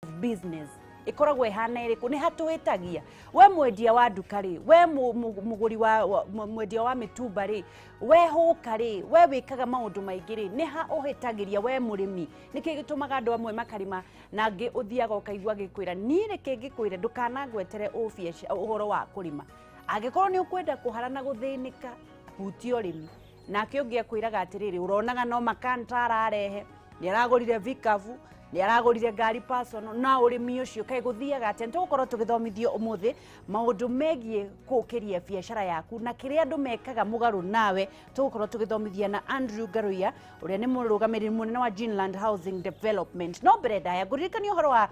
business ikoragwo ihana iriku ni hatuhitagia we mwendia wa nduka ri we muguri wa mwendia wa mitumba ri we huka ri we wikaga maundu maingi ri ni ha uhitagiria we murimi niki gitumaga andu amwe makarima na ngi uthiaga ukaigua gikwira ni reke gikwire ndukanagwetere uhoro wa kurima angikorwo ni ukwenda kuharana guthinika huti urimi nake ungi akwiraga atiriri uronaga no makantara arehe ni aragurire vikavu ni aragurire ngari personal na urimi ucio kai guthiaga ati ntugukorwo tugithomithio umuthi maundu megie kukiria biashara yaku na kiria andu mekaga mugaru nawe tugukorwo tugithomithia na Andrew Ngaruiya uria ni murugamiriri munene wa Greenland Housing Development no breda ya guririkania uhoro wa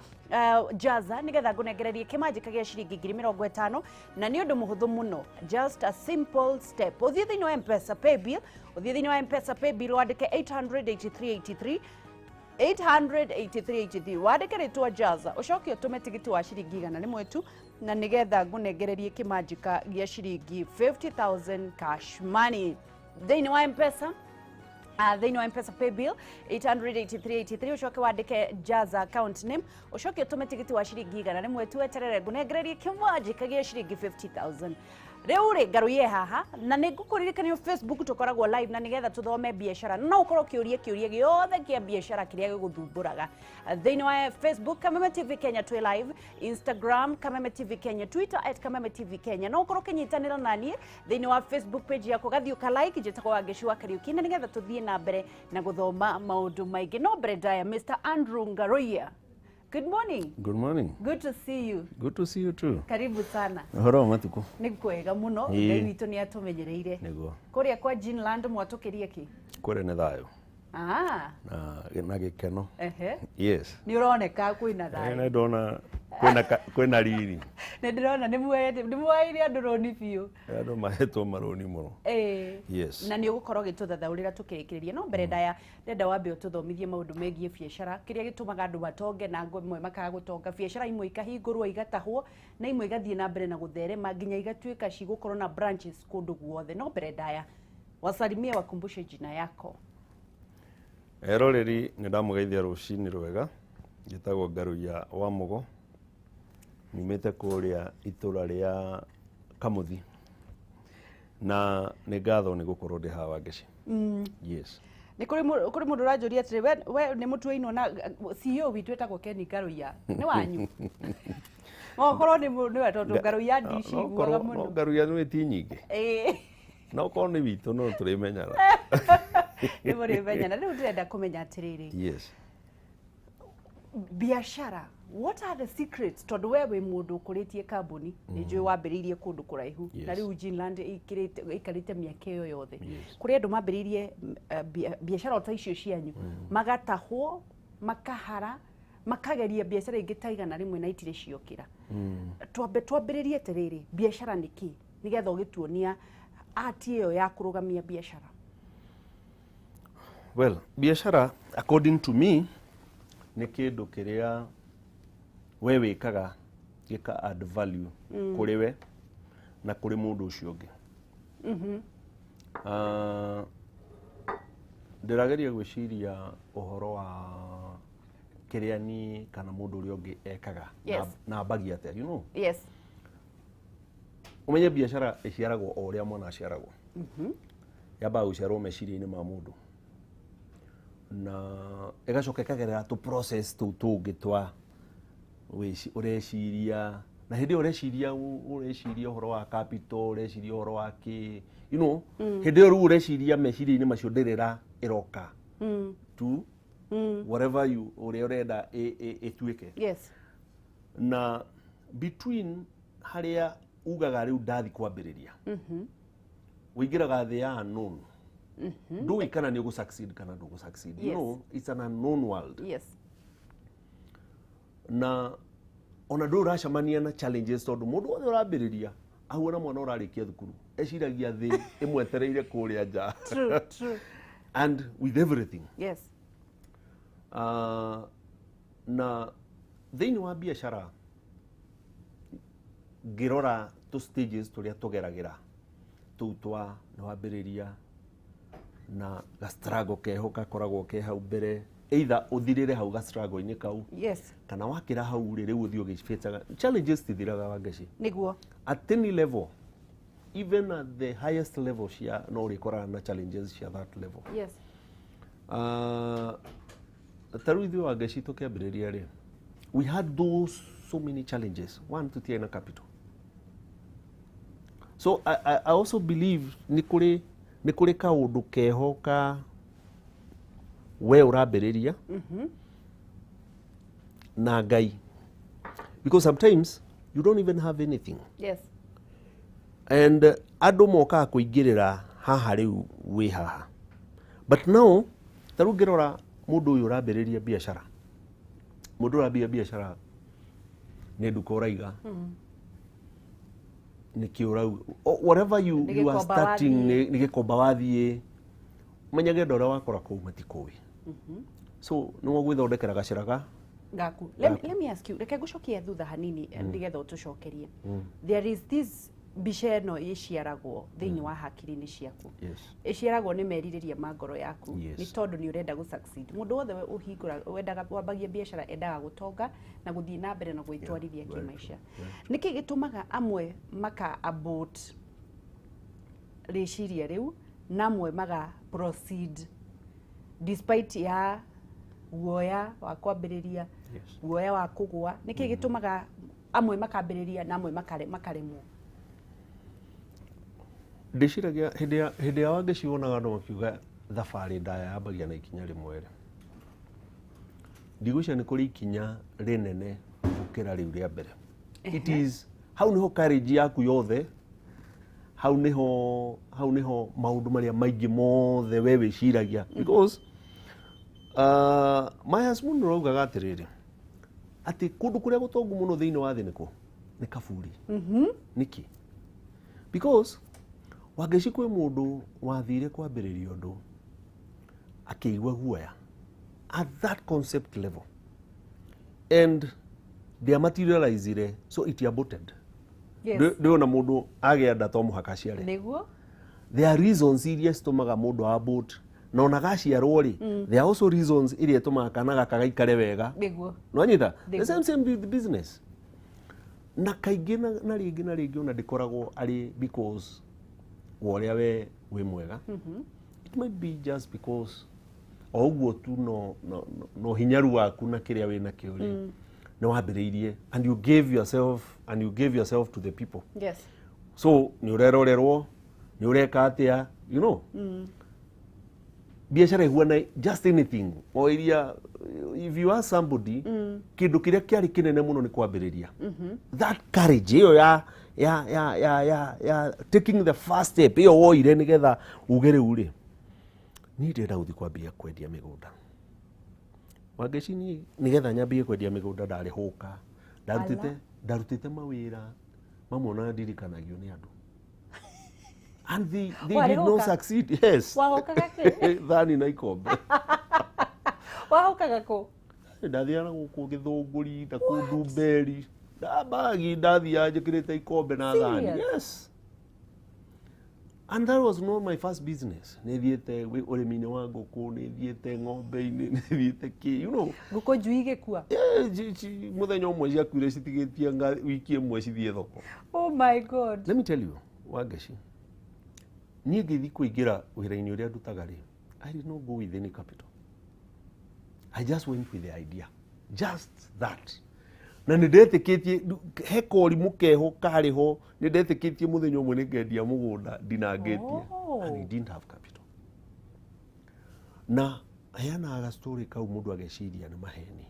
jaza nigetha ngunengererie kimanjika gia ciringi 50 na ni undu muhuthu muno just a simple step uthie thiini wa M-Pesa pay bill uthie thiini wa M-Pesa pay bill wandike 883 883 wandike ritwa jaza ucoke utume tigiti wa ciringi 100 tu na nigetha ngunengererie kimanjika gia ciringi 50,000 cash money thiini wa M-Pesa thiini wa M-Pesa pay bill 883 ucoke wandike jaza account name ucoke utume tigiti wa ciringi 100 tu eterere ngunengererie kimanjika gia ciringi 50,000 Riu ri Ngaruiya haha na nigukuririkania Facebook tukoragwo live na nigetha tuthome biashara no ukorwo kiuria giothe kia biashara kiria giguthumburaga thiini wa Facebook Kameme TV Kenya twi live Instagram Kameme TV Kenya Twitter @Kameme TV Kenya no ukorwo kinyitanira nani thiini wa Facebook page yako gathiuka like jitako wangicua Kariuki na nigetha tuthie na mbere na guthoma maundu maingi no breda Mr. Andrew Ngaruiya. Good morning. Good morning. Good to see you. Good to see you too. Karibu sana. Horo matuko. Nikwega muno ngai witu ni atumenyereire. Niguo. Kuria kwa Greenland mwatukirie ki? Kure ne thayo. Na gikeno. Yes. Ni uroneka kwina thayo. Ne ndona kwina riri. Ne ndirona ni muwaire andu roni biu. Andu mahetwo maroni muno. Yes. Na ni ugukorwo gituthathaurira tukirikiria no mbere ndenda wambe ututhomithie maundu megie biashara kiria gitumaga andu matonge na ngwe makaga gutonga biashara imwe ikahingurwo igatahwo na imwe igathie na mbere na gutherema nginya igatuika cigukorwo na branches kundu guothe no mbere ndaya wasalimie wakumbushe jina yako. Eroreri ni ndamugeithia rucini rwega gitagwo Ngaruiya wa Mugo nimete kuria itura ria Kamuthi na ni ngatho ni gukorwo ndi hawa ngeci. Yes. Ni kuri mundu rajuria atiri we ni mutuino na CEO witu etagwo Ken Ngaruiya ni wanyu korwo ni we tondu Ngaruiya DC guaga muno Ngaruiya ni ti nyingi no korwo ni witu no turimenyara ni muri menyana riu ndirenda kumenya atiriri. Yes. Biashara, what are the secrets tondu we wi mundu ukuritie kambuni ni njui wambiririe kundu kuraihu na riu Greenland ikarite miaka iyo yothe kuri andu mambiririe biashara ta icio cianyu magatahwo makahara makageria biashara ingi taigana rimwe na itire ciokira twambiririe tiriri biashara niki nigetha ugituonia ati iyo ya kurugamia biashara. Well, biashara according to me ni kindu kiria we wikaga gika add value kuri we na kuri mundu ucio ungi. Ndirageria gwiciria uhoro wa kiria ni kana mundu uria ungi ekaga na bagi atia you know. Yes. Umenye biashara iciaragwo o uria mwana aciaragwo. Yamba guciarwo meciria-ini ma mundu na igacoka ikagerera tu process tungi twa ureciria na hindi ureciria uhoro wa capital ureciria uhoro wa ki you know hindi ru ureciria meciria-ini macio ndirira iroka to whatever you urenda ituike. Yes. Na between haria ugaga riu ndathi kwambiriria wingiraga the unknown. Do we kana ni go succeed kana do go succeed. You know, it's an unknown world. Yes. Na ona do racamania na challenges tondu mundu wothe urambiriria ahuona mwana urarikia thukuru eciragia thi imwetereire kuria nja. True. And with everything. Yes. Na thiini wa biashara ngirora tu stages turia tugeragira tutwa ni wambiriria na ga struggle keho gakoragwo ke hau mbere either uthirire hau ga struggle ini kau yes kana wakira hau riri uthio gicifetaga challenges tithiraga Wangaci niguo at any level, even at the highest level cia no rikora na challenges cia that level. yes taru ithio Wangaci tukiambiriria ri we had those so many challenges, one to tiena capital. So I also believe ni kuri kaundu keho ka we urambiriria na Ngai, because sometimes you don't even have anything. yes And andu moka kuingirira haha riu wi haha, but now taru ngirora mundu uyu urambiriria biacara, mundu urambia biacara ni nduka uraiga ni kiurau whatever you are starting ni gikomba wathie menyage ndora wakora kuu matikui. So no gwithondekera gaciraga gaku. Let me ask you, reke gucokie thutha hanini ndigetha utucokerie. There is this mbica ĩno ĩciaragwo thĩinĩ wa hakiri-inĩ ciaku. Ĩciaragwo nĩ merirĩria ma ngoro yaku nĩ tondũ nĩ ũrenda gu succeed. Mũndũ wothe ũhingũra wendaga wambagia biacara endaga gutonga na guthii na mbere na gwĩtwarithia kĩmaica. Nĩkĩ gĩtũmaga amwe maka abort rĩciria rĩu na amwe maga proceed despite ya guoya wa kwambĩrĩria, guoya wa kũgũa? Nĩkĩ gĩtũmaga amwe makambĩrĩria na amwe makaremwo? Ndiciragia hindi ya Wangaci wonaga no makiuga thabarĩ ndaya yambagia na ikinya rĩmwe rĩ, ndigũcia nĩ kũrĩ ikinya rĩnene gũkĩra rĩu rĩa mbere. It is hau niho courage yaku yothe, hau niho maũndũ marĩa maingĩ mothe we wĩciragia, because my husband raugaga atĩrĩrĩ atĩ kũndũ kũrĩa gũtongu mũno thĩinĩ wa thĩ nĩkũ? Nĩ Kaburi. Nĩkĩ? Because Wangaci kwĩ mũndũ wathire kwambĩrĩria ũndũ akĩigua guoya at that concept level and they materialized, so it aborted. Ndĩona mũndũ agĩa nda to mũhaka aciare. Nĩguo there are reasons iria citũmaga mũndũ abort, na ona gaciarwo rĩ there are also reasons iria ĩtũmaga kana gaka gaikare wega. Nĩguo nĩwanyita the same with business. Na kaingĩ na rĩngĩ ona ndĩkoragwo arĩ because woria we mwega. It might be just because oguo tu no hinyaru waku na kiria we na kiori no wambiriirie and you gave yourself to the people. Yes. So ni urerorerwo, ni ureka atia, you know. Biacara ihuana just anything or iria if you ask somebody kindu kiria kiari kinene muno ni kwambiriria. That courage iyo ya taking the first step iyo woire nigetha ugere uri ni ndenda guthi kwambia kwendia migunda. Wangaci nigetha nyambie kwendia migunda ndari huka ndarutite mawira mamwe na ndirikanagio ni andu and they did not succeed. Yes. Wahokaga ki? Thani na ikombe. Wahokaga ku? Ndathiaga guku Githunguri na kundu Mberi. Ndabagi ndathia njikirite ikombe na thani. Yes. And that was not my first business. Nithiete urimi-ini wa nguku, nithiete ng'ombe-ini, nithiete ki, you know. Nguku njui igikua? Muthenya umwe ciakuire citigitie wiki imwe cithie thoko. Oh my God. Let me tell you, Wangaci, niĩ ngĩthi kũingĩra wĩra-inĩ ũrĩa ndutaga rĩ, I did not go with any capital. I just went with the idea. Just that. Na nĩ ndetĩkĩtie he korimũ keho karĩ ho, nĩ ndetĩkĩtie mũthenya ũmwe nĩ ngendia mũgũnda ndinangĩtie. And he didn't have capital. Na heanaga story kau mũndũ ageciria nĩ maheni.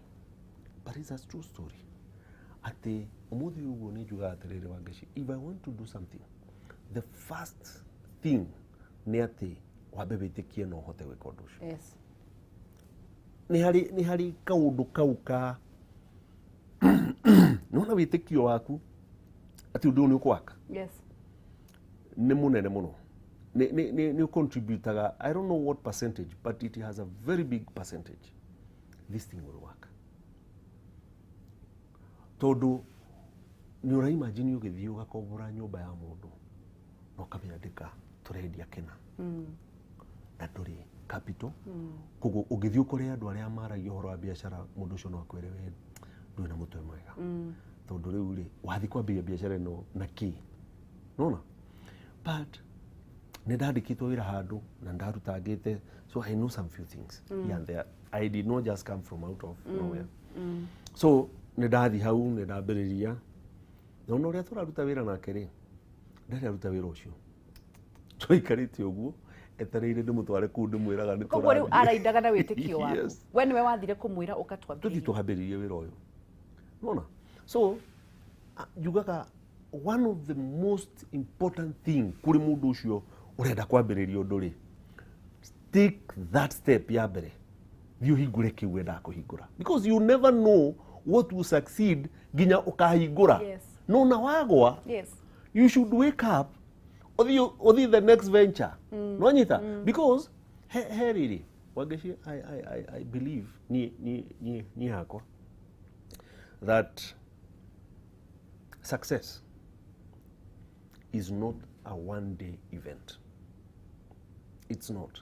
But it's a true story. Atĩ ũmũthĩ ũguo nĩ njugaga atĩrĩrĩ Wangaci, if I want to do something, the first thing ni ati wambe wĩtĩkie no hote gwĩka ũndũ ũcio. Yes. Nĩ harĩ kaũndũ kau ka nona wĩtĩkio waku ati ũndũ nĩ ũkwaka. Yes. Nĩ mũnene mũno. Nĩ contributaga, I don't know what percentage, but it has a very big percentage. This thing will work. Tondũ nĩ ũraimagine ũgĩthiĩ ũgakombora nyũmba ya mũndũ na ũkamĩandĩka tũrendia kĩna na ndũrĩ capital kogo ugithio kuri andu aria maragia horo wa biashara mundu ucio no akwire we ndui na mutwe mwega tondu riu ri wathi kwambia biashara no na ki nona but ne ndandikitwo wira handu na ndarutangite so I know some few things here and there. I did not just come from out of nowhere so ne ndathi hau ne ndambiriria no no ria turaruta wira nake ri ndaruta wira ucio twikarite uguo etereire ndimutware ku ndimwiraga ni koguo riu araindaga na witikio waku we niwe wathire kumwira ukatwambia tuthi tuhambiririe wira uyu nona so jugaga one of the most important thing kuri mundu ucio urenda kwambiriria undu ri take that step ya mbere thiu hingure kiu wenda kuhingura because you never know what will succeed ginya ukahingura nona wagwa you should wake up othi the next venture no anyita because heriri wageshi I believe ni hakwa that success is not a one day event. It's not.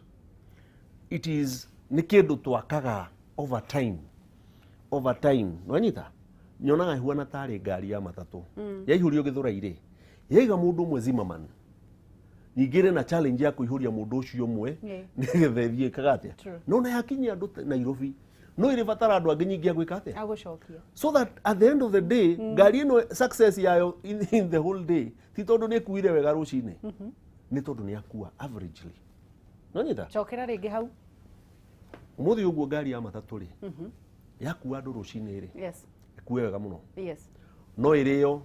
It is nikindu twakaga over time no anyita nyonaga huana tari ngari ya matatu yaihurio githuraire yaiga mundu mwe Zimmerman ningire na challenge ya kuihuria mundu ucio mwe nigethethie kagatia no na yakinya andu Nairobi no ire batara andu angi nyingi agwika atia agucokia so that at the end of the day ngari ino success yayo in the whole day ti tondu ni kuire wega rucine ni tondu ni akua averagely no nyita chokera ringi hau umuthi uguo ngari ya matatu ri yakua andu rucine ri kuwe wega muno no irio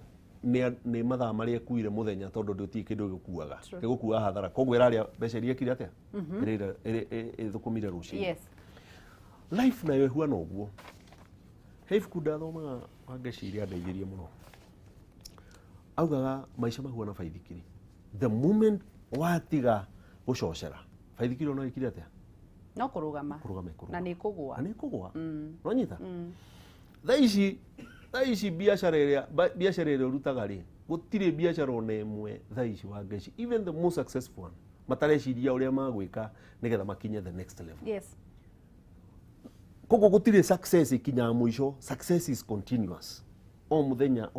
ni mathaa maria ekuire muthenya tondu nduti kindu gikuaga gikukua hathara koguo iraria mbeca iria kire atia ithukumire ruci life nayo ihuana uguo heifu ndathomaga wangeciria ndeithirie muno augaga maisha mahuana baithikiri the moment watiga gucocera baithikiri no ikire atia no kurugama na ni kugwa no nyita thaici biashara iria urutaga ri gutire biashara ona imwe thaici wangeci even the most successful one matareciria uria magwika nigetha makinye the next level koguo gutire success ikinya mwisho success is continuous o muthenya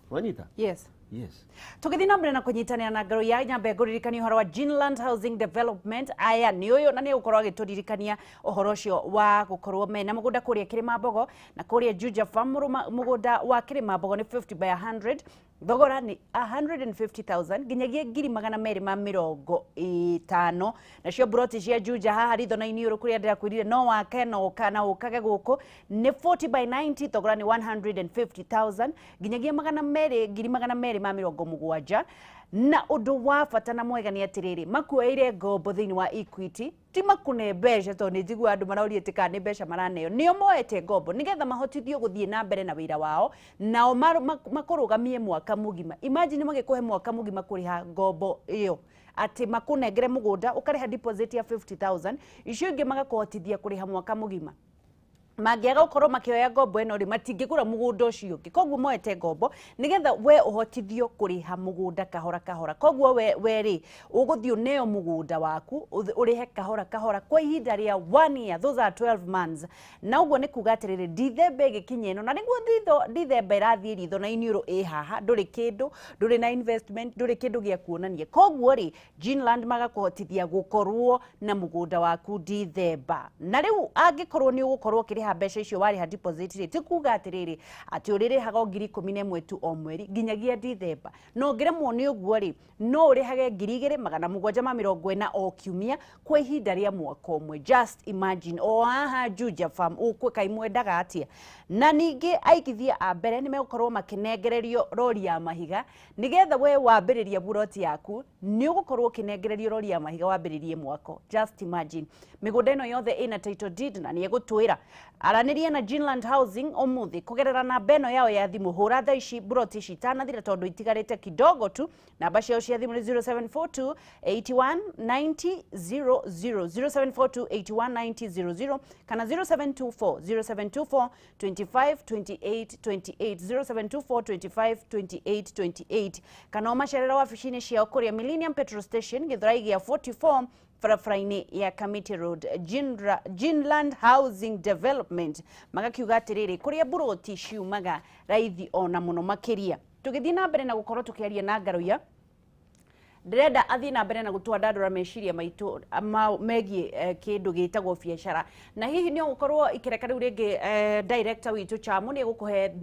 wanyita yes tugithi na mbere na kunyitanira na Ngaruiya nyambe nguririkania uhoro wa Greenland Housing Development aya ni uyu na ni ukorwo agituririkania uhoro ucio wa gukorwo mena mugunda kuria Kirima Mbogo na kuria Juja Farm mugunda wa Kirima Mbogo ni 50 by 100 thogora ni 150,000 ginyagia ngiri 250 nacio broti cia Juja haha ritho na iniuru kuria ndira kwirire no wake no kana ukage guku ni 40 by 90 thogora ni 150,000 ginyagia ngiri 270 na undu wa bata na mwega ni atiriri makueire ngombo thiini wa Equity ti makune mbeca to ni njigua andu maraurie tika ni mbeca maraneo nio moete ngombo nigetha mahotithio guthie na mbere na wira wao nao makurugamie mwaka mugima imagine magikuhe mwaka mugima kuriha ngombo iyo ati makunengere mugunda ukariha deposit ya 50,000 icio ingi magakuhotithia kuriha mwaka mugima magiaga ukorwo makioya ngombo eno ri matingigura mugunda ucio ungi koguo moete ngombo nigetha we uhotithio kuriha mugunda kahora koguo we ri uguthio neo mugunda waku urihe kahora kwa ihinda ria 1 year those are 12 months na uguo ni kuga atiriri Dithemba igikinya ino na niguo Dithemba irathie ritho na iniuro haha nduri kindu nduri na investment nduri kindu gia kuonania koguo ri Greenland magakuhotithia gukorwo na mugunda waku Dithemba na riu angikorwo ni ugukorwo kiriha mbeca icio wariha deposit ri tikuga atiriri ati uririhaga 11,000 tu o mweri ginyagia Dithemba no ngiremwo ni uguo ri no urihage 2,740 o kiumia kwa ihinda ria mwaka umwe just imagine o haha Juja Farm ukwe kaimwendaga atia na ningi aikithia a mbere ni megukorwo makinengererio rori ya mahiga nigetha we wambiriria buroti yaku ni ugukorwo kinengererio rori ya mahiga wambiririe mwako just imagine migunda ino yothe ina title deed na ni egutwira araniria na Greenland Housing umuthi kugerera na beno yao ya thimu hura thaici buroti citana thira tondu itigarite kidogo tu namba ciao cia thimu ni 0742 819000 0742 819000 kana 0724 252828 0724 252828 kana macerera wabici-ini ciao kuria Millennium Petrol Station Githurai gia 44 barabara-inĩ ya Kameme Road Ginland Housing Development magakiuga atiriri kuria buroti ciumaga raithi ona muno makiria. Tugithii na mbere na gukorwo tukiaria na Ngaruiya, ndirenda athii na mbere na gutwandandura meciria maitu megie kindu gitagwo biacara, na hihi ni gukorwo ikireka riu ringi director witu Chamu ni gukuhe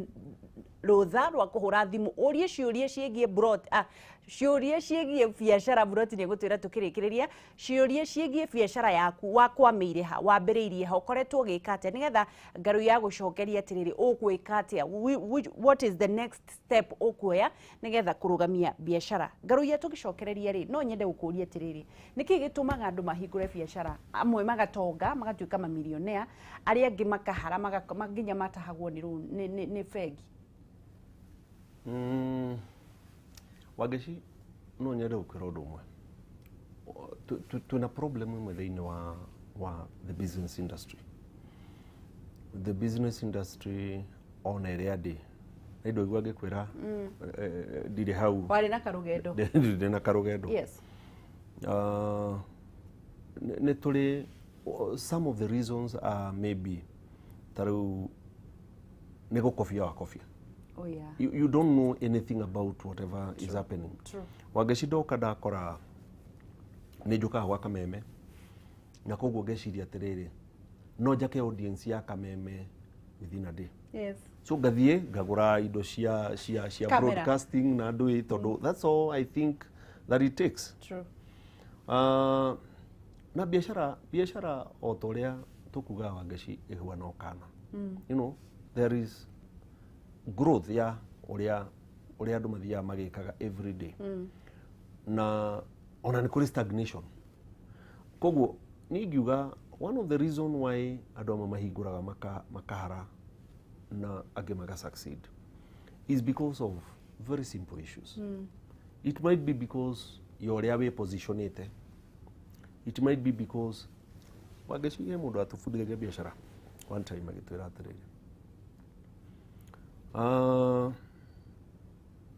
rutha rwa kuhura thimu urie ciurie ciegie brot ciurie ciegie biacara brot ni gutwira tukirikiriria ciurie ciegie biacara yaku wakwamiire ha wambiriirie ha ukoretwo gikate nigetha Ngaruiya gucokeria atiriri ugwika atia, what is the next step ukuoya nigetha kurugamia biacara. Ngaruiya tugicokereria ri no nyende gukuria atiriri niki gitumaga andu mahingure biacara amwe magatonga magatuika mamilionea aria angi makahara maginya matahagwo ni fegi. Wagashi no nyende gukira undu umwe tuna problem imwe thiini wa the business industry. The business industry on area day indo igwa ngikwira ndire hau wari na karugendo ndire na karugendo. Yes. Ne tuli some of the reasons are maybe taru nego coffee wa coffee. Oh yeah. You don't know anything about whatever is happening. True. Wageshido kada kora nejuka wa Kameme na koguo geciria atiriri no jake audience ya Kameme within a day. Yes. So gathie gagura indo cia broadcasting na do tondu that's all I think that it takes. True. Na biashara otoria tukuga Wageshi ehwa no kana. You know, there is growth ya uria andu mathia magikaga every day. Na ona ni kuri stagnation. Koguo ni ngiuga one of the reason why andu mahinguraga makahara na age maga succeed is because of very simple issues. It might be because you're we positioned. It might be because Wageshi ye mundu atufundire biashara one time agitwira atiriri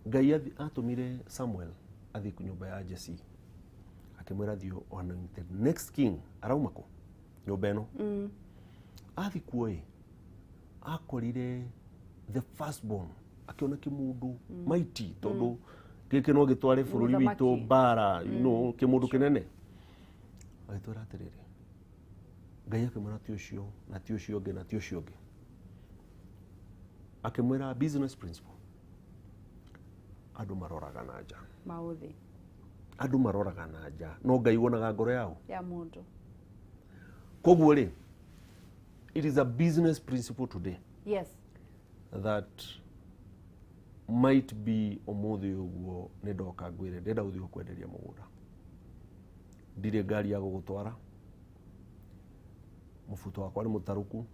Ngai atumire Samuel athi kunyumba ya Jesse akimwira thio anointed next king araumako nyumba eno athi kuoe akorire the firstborn akiona kimundu mighty tondu gike no gitware bururi witu bara you know kimundu kinene agitwira atiriri Ngai akimwira ti ucio na ti ucio ngi na ti ucio ngi akimwira business principle andu maroraga na nja mauthi andu maroraga na nja no Ngai wonaga ngoro yao ya mundu. Koguo ri it is a business principle today. Yes. That might be omuthi uguo ni ndoka ngwire ndenda uthio kwenderia mugunda ndire ngari ya gugutwara mufuto wakwa ni mutaruku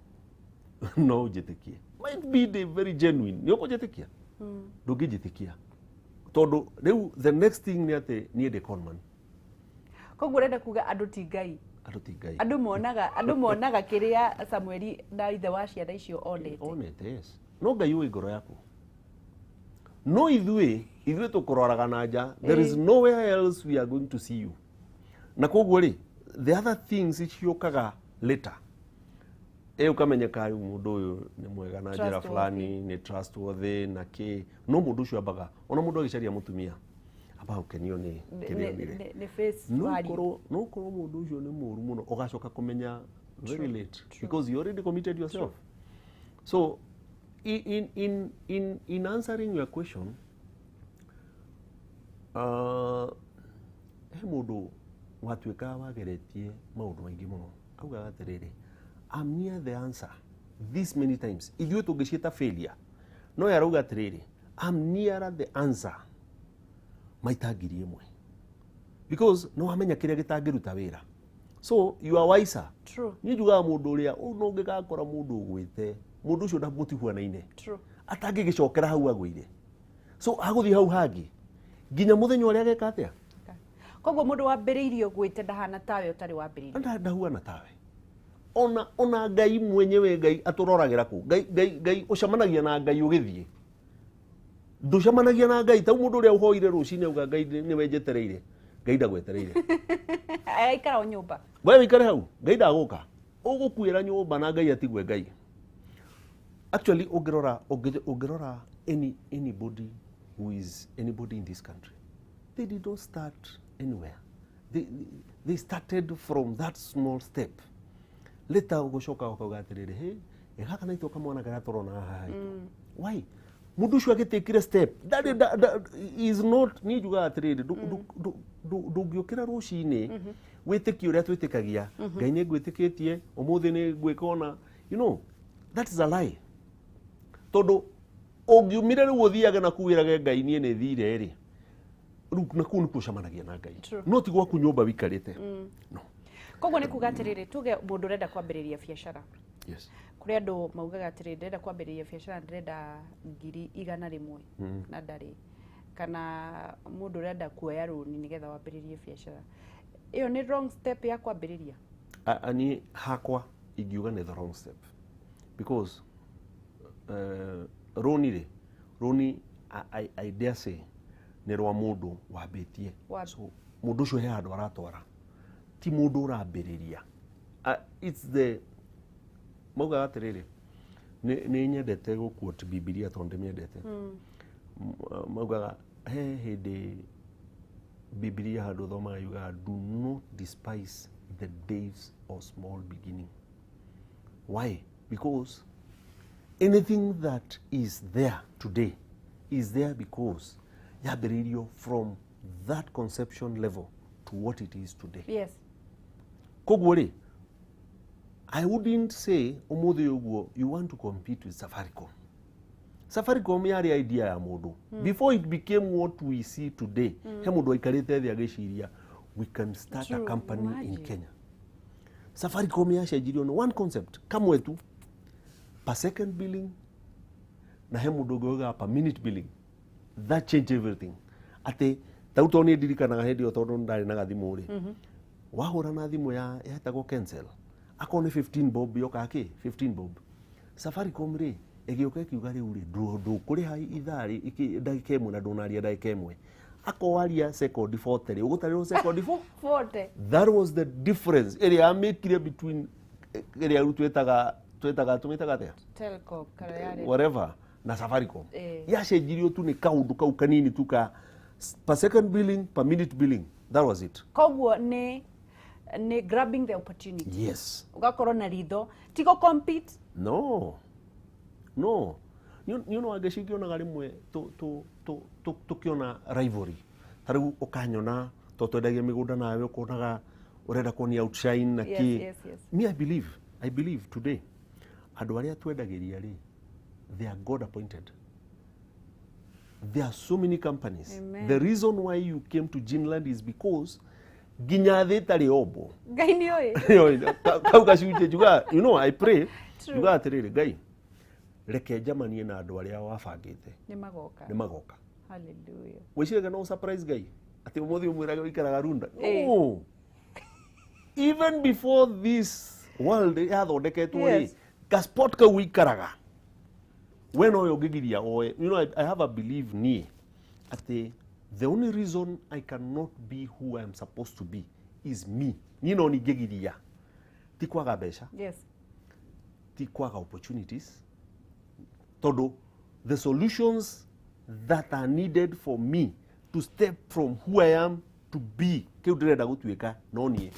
no ujitikie might be very genuine ni ukujitikia ndungijitikia tondu riu the next thing ni ati ni de conman. Koguo renda kuga andu ti Ngai. Andu ti Ngai. Andu monaga kiria Samueli na ithe wa ciana icio onete. Yes. No Ngai ui ngoro yaku. No ithui tukuroraga na nja. There is nowhere else we are going to see you. Na koguo ri the other things ichiokaga later. Ukamenyeka uyu mundu uyu ni mwega na njira fulani ni trustworthy na ki no mundu ucio abaga ona mundu agicaria mutumia aba ukenio ni kinire ni face value no koro mundu ucio ni muru muno ugacoka kumenya very late because you already committed yourself. So in answering your question mundu watuika wageretie maundu maingi muno auga atiriri I'm near the answer this many times. If you tugishita failure, no yarauga atiriri I'm nearer the answer maitagiri imwe because no amenya kiria gitagiruta wira. So you are wiser. True. Ni juga mundu uria no ngigakora mundu ugwite mundu ucio ndamutihuanaine. True. Atangigicokera hau agwire. So aguthi hau hangi ginya muthenya uria geka atia. Koguo mundu wambiriirio gwite ndahana tawe utari wambiriirio. Ndahuana tawe. Ona Ngai mwenyewe Ngai aturoragira ku Ngai ucamanagia na Ngai ugithie nducamanagia na Ngai ta mundu uria uhoire rucine uga Ngai ni wenjetereire ngai ndagwetereire aikara nyumba we wikare hau ngai ndaguka ugukwira nyumba na ngai atigwe ngai actually ogirora anybody who is anybody in this country, they did not start anywhere. They started from that small step. Later ugushoka ukagatire he egaka na itoka mwana garatorona hai. Why? Mudushu agetekire step. That is not ni juga atirire du gyokira rushine weteki uria twetekagia ngai ne gwetikitie umuthi ni gwikona, you know, that is a lie. Todo ogiumire ru uthiaga na kuwirage ngai nie ne thire ri na kunu kucamanagia na ngai no tigwa kunyumba wikarite no koguo ni kuga atiriri tuge mundu renda kwambiriria biacara. Yes. Kuri andu maugaga atiriri ndenda kwambiriria biacara ndenda 100,000 na ndari kana mundu renda kuoya runi nigetha wambiririe biacara, iyo ni wrong step ya kwambiriria? Ani hakwa igiuga ni the wrong step because runi I dare say ni rwa mundu wambitie, so mundu ucio he handu aratwara ti mundu urambiriria. It's the mauga atiriri ni nyendete guquote Biblia tondu myendete mauga he hindi Biblia handu thoma yuga do not despise the days of small beginning. Why? Because anything that is there today is there because yabiririo from that conception level to what it is today. Yes. Kogwori, I wouldn't say umuthi uguo you want to compete with Safaricom. Safaricom yari idea ya mundu before it became what we see today. He mundu aikarite thia giciria we can start a company in Kenya. Safaricom yacenjirio no one concept kamwe tu per second billing na he mundu goga per minute billing. That changed everything. Ate tautoni dirikanaga hindi o tondu ndari na gathimu ri wahura na thimu ya yetagwo cancel akone 15 bob yoka ki 15 bob Safaricom ri egioka kiuga ri uri ndu kuri hai ithari iki ndagika imwe na ndunaria ndagika imwe akowaria second 40 ri ugutariro second 40. That was the difference area make between area twetaga tumitaga Telco karayari whatever na Safaricom yacenjirio tu ni kaundu kau kanini tu ka per second billing per minute billing. That was it. Koguo ni grabbing the opportunity. Yes. Ugakorwo na ritho tigo compete. No you know ageshikio na garimwe to kiona rivalry tariu ukanyona to twendagia migunda nawe ukonaga urenda kuonia outshine na ki. Yes. Me I believe today andu aria twendagiria ri they are God appointed. There are so many companies. Amen. The reason why you came to Ginland is because ginya thetari obo ngai ni oi kau gacunje juga, you know, I pray juga atiriri ngai reke jamanie na andu aria wabangite ni magoka. Hallelujah. Wiciraga no surprise ngai ati umuthi umwiraga wikaraga runda. No. Even before this world yathondeketwo ri gasport ka wikaraga when oyo gigiria oe, you know, I have a belief ni ati the only reason I cannot be who I am supposed to be is me. Ni no ni gigiria ti kwaga besha. Yes. Ti kwaga opportunities. Todo the solutions that are needed for me to step from who I am to be ke udirenda gutuika no nie.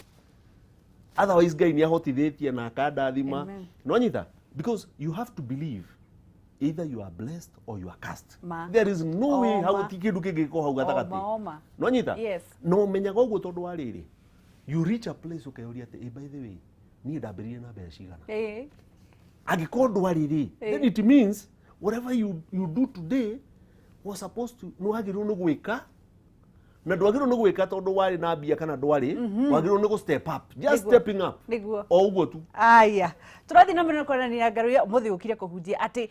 Otherwise guy ni ahotithitie na kada thima no nyita, because you have to believe either you are blessed or you are cursed. There is no way how tikindu kigiko hau gatagati. No nyita? Yes. No menyaga uguo tondu wa riri. You reach a place ukayuria ati by the way ni ndambirie na mbeca cigana. Agikondu wa riri. Then it means whatever you do today was supposed to no agiru no gwika na ndwagiru no gwika tondu wari na mbia kana ndwari wagiru no go step up, just stepping up. Niguo o uguo tu. Aya turathi na mbere kwarania Ngaruiya muthi ukire kuhunjia ati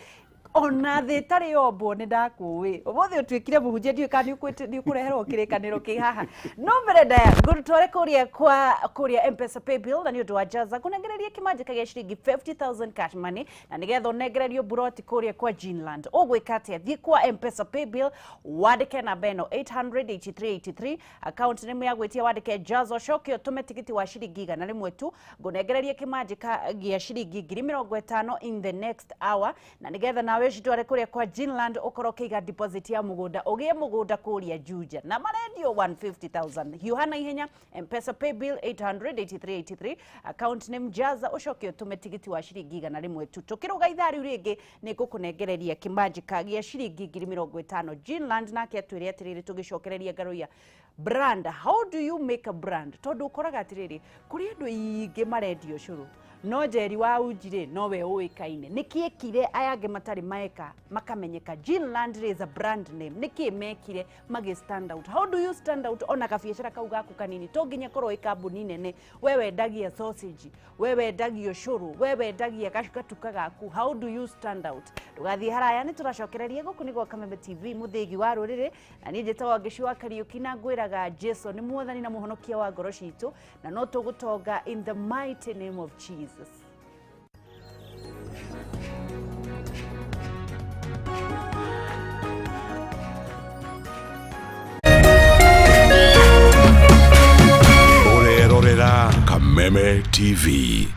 ona thä tarä ombo nä ndakuä å må thä å tuä kire må hunjia ndiå kana nä å kå reherwo kä rä kanä ro kä haha no mbere ndaya ngå tware kå rä a kwa kå rä a mpesa paybill na nä å ndå wa jaza kå nengereria kä manjä kagä ciringi 50,000 cash money na nä getha å nengererio buroti kå rä a kwa Ginland å gwä ka atä thiä kwa mpesa paybill wandä ke namba ä no 800-8383 account nä ya gwä tia wandä ke jaza å coke å tå me tigiti wa ciringi 100 tu ngå nengereria kä manjä gä a ciringi 50,000 in the next hour na nä getha nawe citware kå rä a kwa Ginland å korwo kä iga deposit ya må gå nda å gä e må gå nda kå rä a Juja na marendio 150,000 hiuha na ihenya mpesa paybill 800-8383 account name jaza å coke å tå me tigiti wa ciringi 100 tu tå kä rå ga ithaa rä u rä ngä nä ngå kå nengereria kä manjä gä a ciringi 50,000 Ginland nake atwä re atä rä rä tå gä cokereria Ngaruiya brand how do you make a brand tondå å koraga atä rä rä kå rä andå ingä marendio cårå no Njeri wa Unjire no we uikaine niki kire aya ange matari maeka makamenyeka Ginland is a brand name niki mekire magi stand out how do you stand out ona kabiashara kau gaku kanini to nginya korwo ikambuni nene wewe ndagia sausage wewe ndagia curu wewe ndagia gacukatuka gaku how do you stand out tugathie haraya ni turacokereria guku ni gwa Kameme TV muthigi wa rurire na ni njetawa ngicua Kariuki na ngwiraga Jesu ni muothani na muhonokia wa ngoro citu na no tugutonga in the mighty name of Jesus. Urerorera Kameme TV.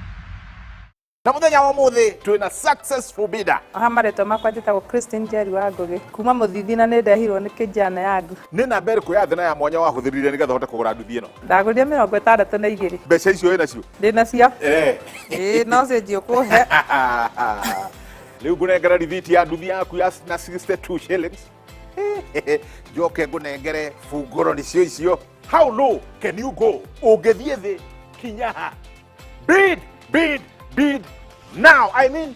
Na muthenya wa muthi twina successful bidder. Amaretwo makwa njitagwo Christine Njeri wa Ngugi kuma Muthithi na nä ndehirwo nä kä njana yangu Nä namba ĩrĩkũ ya thina ya mwanya wahuthĩrire nĩ getha hote kũgũra nduthi ĩno? ndagũrire 62 Mbeca icio wĩna cio? ndĩ nacio no cenjio kũhe rĩu ngũnengera rithiti ya nduthi yaku ya na 62 shillings njoke ngũnengere bungũro nĩcio icio. How low can you go? Ũngĩthiĩ thĩ kinya ha. Bid now. I mean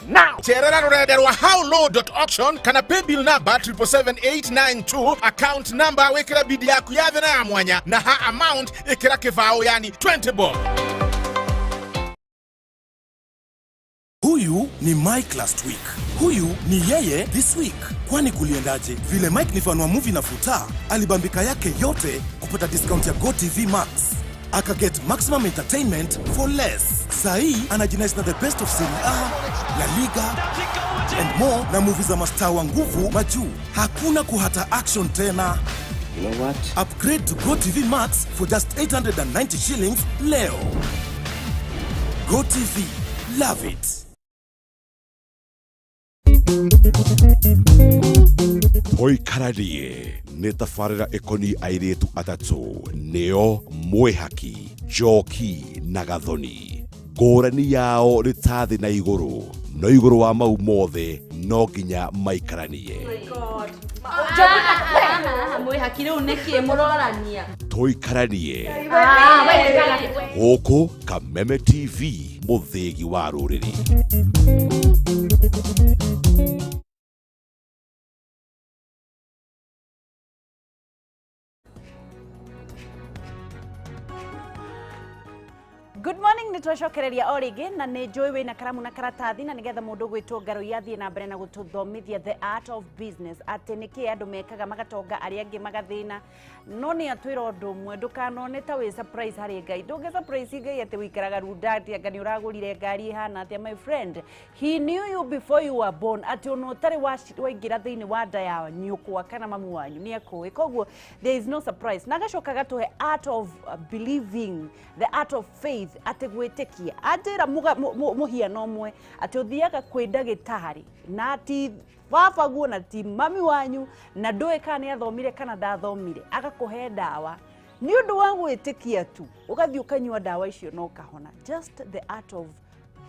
now. Cherera rurende rwa howlow.auction kana paybill number 77892 account number wekera bid yaku ya thina ya mwanya na ha amount ikira kivao yani 20 bob. Huyu ni Mike last week. Huyu ni yeye this week. Kwani kuliendaje? Vile Mike ni fan wa movie na futa, alibambika yake yote kupata discount ya GoTV Max. Aka get maximum entertainment for less. Sahi anajinais na the best of Serie A, La Liga and more na movies za mastaa wa nguvu majuu. Hakuna kuhata action tena. You know what? Upgrade to GoTV Max for just 890 shillings leo. GoTV, love it. Oikararie nĩ tabarĩra ĩkoniĩ airĩtu atatũ nĩo Mwĩhaki, Njoki na Gathoni. Ngũrani yao nĩ ta thĩ na igũrũ, no igũrũ wa mau mothe no nginya maikaranie. Mwĩhaki rĩu nĩkĩ mũrorania? Tũikaranie gũkũ Kameme TV, mũthĩgi wa rũrĩrĩ. Good morning, nä twacokereria o rĩngĩ na nĩ njũĩ wĩna karamu na karatathi na nĩgetha mũndũ gwĩtwo Ngaruiya athiĩ na mbere na gũtũthomithia the art of business atĩ nĩkĩ andũ mekaga magatonga arĩa angĩ magathĩna no nĩ atwĩra ũndũ ũmwe ndũkanone ta wĩ surprise harĩ Ngai ndũngĩ surprise Ngai atĩ wĩikaraga rundati anga nĩ ũragũrire ngari ihana atĩa my friend he knew you before you were born atĩ ona ũtarĩ waingĩra thĩinĩ wa nda ya nyũkwa kana mamu wanyu nĩ akũĩ koguo there is no surprise na agacoka agatũhe art of believing the art of faith ate gwĩtĩkia anjĩra mũhiano ũmwe atĩ ũthiaga kwĩ ndagĩtarĩ na ati baba guo na ti mami wanyu na ndũĩ kana nĩ athomire kana ndathomire agakũhe ndawa nĩ ũndũ wa gwĩtĩkia tu ũgathiĩ ũkanyua ndawa icio no kahona just the art of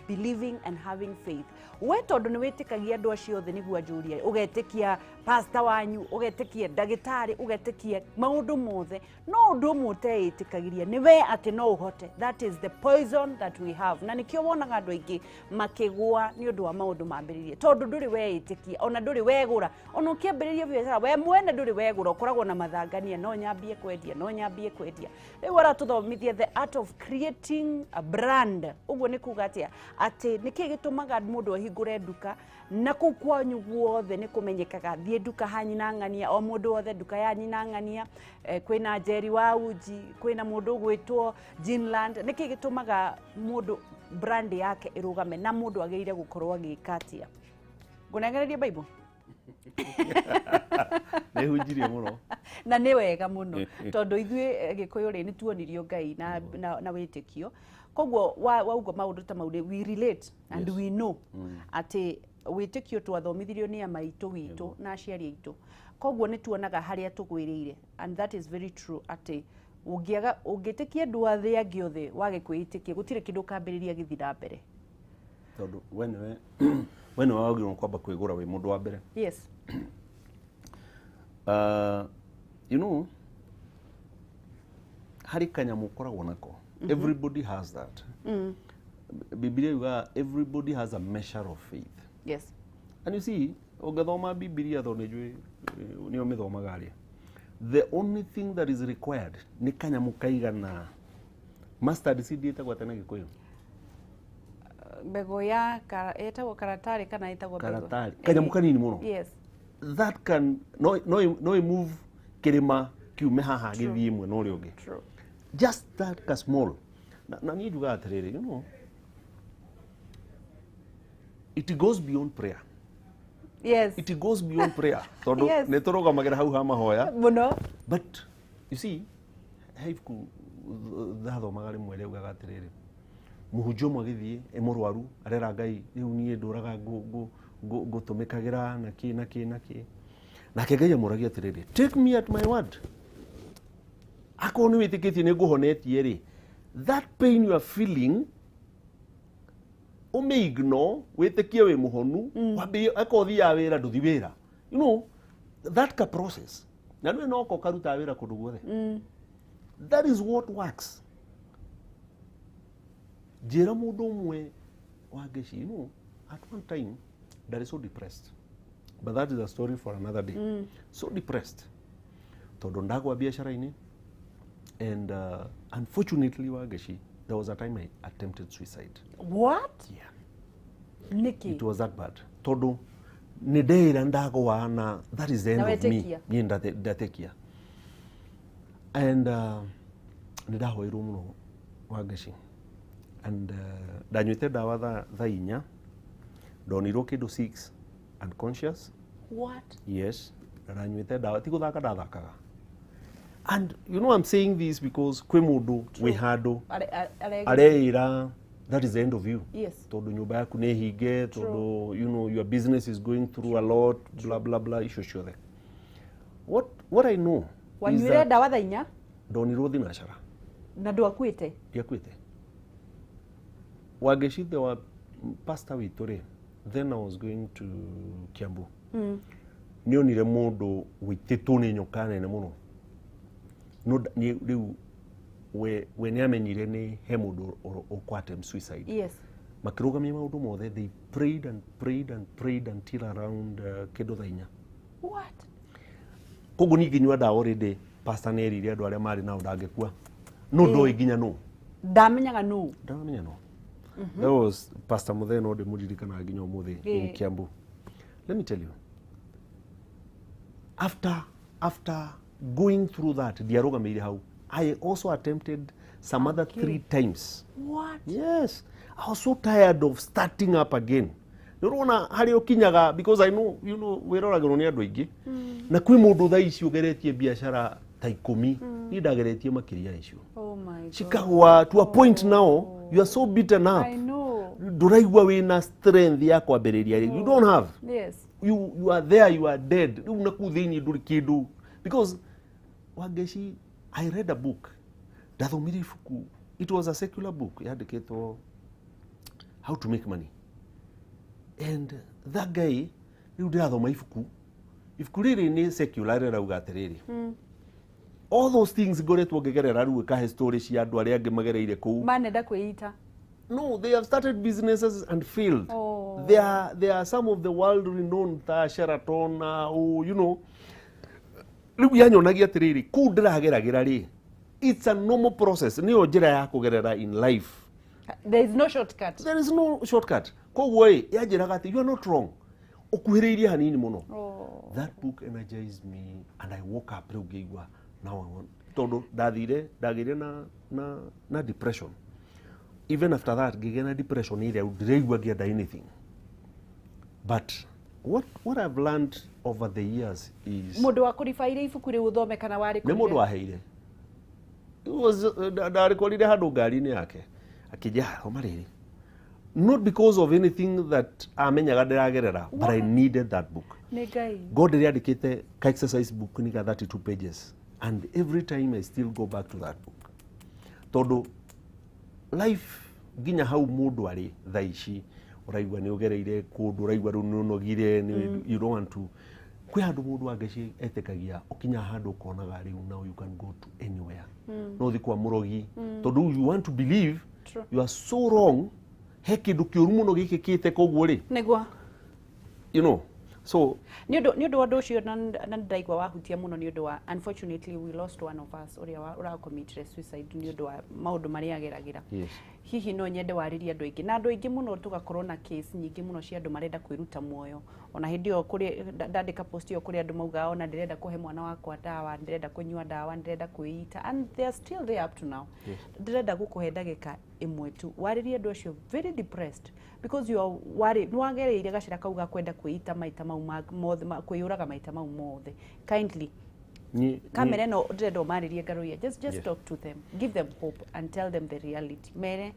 believing and having faith we tondu ni witikagia andu acio othe niguo anjuria ugetĩkia pastor wanyu ugetĩkia ndagĩtarĩ ugetĩkia maundu mothe no undu umwe ũteĩtĩkagiria ni we ati no uhote that is the poison that we have na nikio wonaga andu aingi makigwa ni undu wa maundu mambiririe tondu nduri weĩtĩkia ona nduri wegura ona ũkĩambĩrĩria biacara we mwene nduri wegura ukoragwo na mathangania no nyambie kwendia rĩu aratũthomithia the art of creating a brand uguo ni kuga atia ati niki gitumaga mundu ahingure nduka na kuu kwanyu guothe nĩ kũmenyekaga thiĩ nduka ha nyina ng'ania o mũndũ wothe nduka ya nyina ng'ania kwĩna Njeri wa Uji kwĩna mũndũ gwĩtwo Jinland nĩkĩ gĩtũmaga mũndũ brand yake ĩrũgame na mũndũ agĩrĩire gũkorwo agĩka atĩa ngũnengereria Bible nĩ hunjirie mũno na nĩ wega mũno tondũ ithuĩ Gĩkũyũ rĩ nĩ tuonirio Ngai na wĩtĩkio koguo wauga maũndũ ta maũndũ we relate and we know atĩ wĩtĩkio twathomithirio nĩ amaitũ witũ na aciari aitũ koguo nĩ tuonaga harĩa tũgwĩrĩire and that is very true atĩ ũngĩtĩkia andũ athĩ angĩ othe wage kwĩĩtĩkia gũtirĩ kĩndũ kambĩrĩria gĩthiĩ na mbere tondũ wene wagĩrĩirwo kwamba kwĩgũra wĩ mũndũ wa mbere yes you know harĩ kanyamũ ũkoragwo nako everybody has that Biblia yuga everybody has a measure of faith yes and you see ũngĩthoma Biblia tho nĩnjũĩ nĩo mĩthomaga rĩ the only thing that is required nĩ kanyamũ kaigana mustard seed ĩtagwo atĩa na Gĩkũyũ mbegũ ya ĩtagwo karatari kana ĩtagwo mbegũ karatari kanyamũ kanini mũno yes that can no move kĩrĩma kiume haha gĩthiĩ ĩmwe na ũrĩa ũngĩ true just that ka small na niĩ njugaga atĩrĩrĩ you know it goes beyond prayer yes it goes beyond prayer tondũ Yes. nĩ tũrũgamagĩra hau ha mahoya mũno but you see he ibuku thathomaga rĩmwe rĩaugaga atĩrĩrĩ mũhunjia ũmwe agĩthiĩ mũrwaru arera Ngai rĩu niĩ ndũraga ngũtũmĩkagĩra nakĩ nake Ngai amũragia atĩrĩrĩ take me at my word akorwo nĩ wĩtĩkĩtie nĩ ngũhonetie rĩ that pain you are feeling ũmĩignore wĩtĩkie wĩ mũhonu wambie akorwo thiaga wĩra ndũthi wĩra you know that ka process na nĩ no karuta wĩra kũndũ guothe that is what works njĩra mũndũ ũmwe wa Ngeci you know at one time that is so depressed but that is a story for another day so depressed tondũ ndagwa biacara-ini and unfortunately wa Ngeci there was a time I attempted suicide what yeah niki it was that bad tondũ nĩ ndĩra ndagwa na that is the end Na of me wetĩkia. niĩ ndatekia and nĩ ndahoirwo mũno wa Ngeci and ndanyuĩte ndawa thaa 4 ndonirwo kĩndũ 6 unconscious what yes ndanyuĩte ndawa ti gũthaka ndathakaga and you know I'm saying this because kwĩ mũndũ wĩ handũ areĩra that is the end of you yes tondũ nyũmba yaku nĩ hinge tondũ you know your business is going through a lot blah blah blah icio ciothe what I know wanyuire ndawa thaa 4 ndonirwo thinacara na ndwakuĩte ndiakuĩte wa Ngeci there were pastor witũ rĩ then I was going to Kiambu nĩonire mũndũ wĩtĩtwo nĩ nyoka nene mũno no rĩu we nĩ amenyire nĩ he mũndũ ũkwate suicide yes makĩrũgamia maũndũ mothe they prayed and prayed and prayed until around kĩndũ thaa 4 what koguo ningĩ nyua ndawa already pastor nĩ erire andũ arĩa marĩ nao ndangĩkua no ndoĩ nginya no ndamenyaga no ndamenya no that was pastor Mutheno de mũririkana nginya ũmũthĩ in Kiambu let me tell you after going through that ndiarũgamĩire hau I also attempted some other 3 times what yes I was so tired of starting up again nĩũrona harĩ ũkinyaga because I know you know wĩroragĩrwo nĩ andũ aingĩ na kwĩ mũndũ thaa ici ũgeretie biacara ta 10 niĩ ndageretie makĩria icio oh my god cikagwa to a point now you are so beaten up I know ndũraigua wĩna strength ya kwambĩrĩria you don't have yes you are there you are dead rĩu naku thĩinĩ ndũrĩ kĩndũ because wa Ngeci I read a book ndathomire ibuku it was a secular book yandĩkĩtwo how to make money and that guy rĩu ndĩrathoma ibuku rĩrĩ nĩ secular rĩrauga atĩrĩrĩ all those things ngoretwo ngĩgerera rĩu ĩkahe story cia andũ arĩa angĩ magereire kũu manenda kwĩita no they have started businesses and failed oh. there are some of the world renowned ta Sheraton you know rĩu yanyonagia atĩrĩrĩ kũu ndĩrageragĩra rĩ it's a normal process nĩyo njĩra ya kũgerera in life there is no shortcut there is no shortcut koguo yanjĩraga atĩ you are not wrong ukuhiriirie hanini muno. That book energized me and I woke up rĩu ngĩigua now I want tondu ndathire na depression. Even after that ngĩgĩa na depression ĩrĩa ndiraigua ngĩenda anything. But what I've learned over the years is mundu wa kurifaire ibuku rĩu uthome kana wari nĩ mundu waheire. It was ndarikorire handu ngari-inĩ yake akĩnja thoma rĩrĩ. Not because of anything that amenyaga ndĩragerera, but I needed that book. God ndĩrĩandĩkĩte ka exercise book ni ka 32 pages and every time I still go back to that book. Tondu life ginya hau mundu arĩ thaa ici uraigua nĩ ugereire kundu uraigua rĩu nĩ unogire you don't want to kwi handu mundu angeci etĩkagia ukinya handu ukonaga rĩu now you can go to anywhere. No thi kwa murogi tondu you want to believe you are so wrong. He kindu kĩũru mũno gĩkĩkĩte koguo rĩ nĩguo you know so nĩ ũndũ wa ũndũ ũcio na ndaigua wahutia mũno nĩ ũndũ wa unfortunately we lost one of us ũrĩa committed suicide nĩ ũndũ wa maũndũ marĩa ageragĩra. Hihi no nyende warĩria andũ aingĩ na andũ aingĩ mũno tugakorwo na case nyingĩ mũno cia andũ marenda kwĩruta muoyo. Ona hĩndĩ ĩyo kũrĩ ndandĩka post ĩyo kũrĩ andũ mauga ona ndĩrenda kũhe mwana wakwa ndawa, ndĩrenda kũnyua ndawa, ndĩrenda kwĩita and they are still there up to now. Ndĩrenda gũkũhe ndagĩka ĩmwe tu warĩria andũ acio very depressed because you are worried. Nĩwagereire gacĩra kau ga kwenda kwĩita maita mau mothe kwĩyũraga maita mau mothe. Kindly Kameme no ndĩrenda ũmarĩrie Ngaruiya, just talk to them, give them hope and tell them the reality. Mere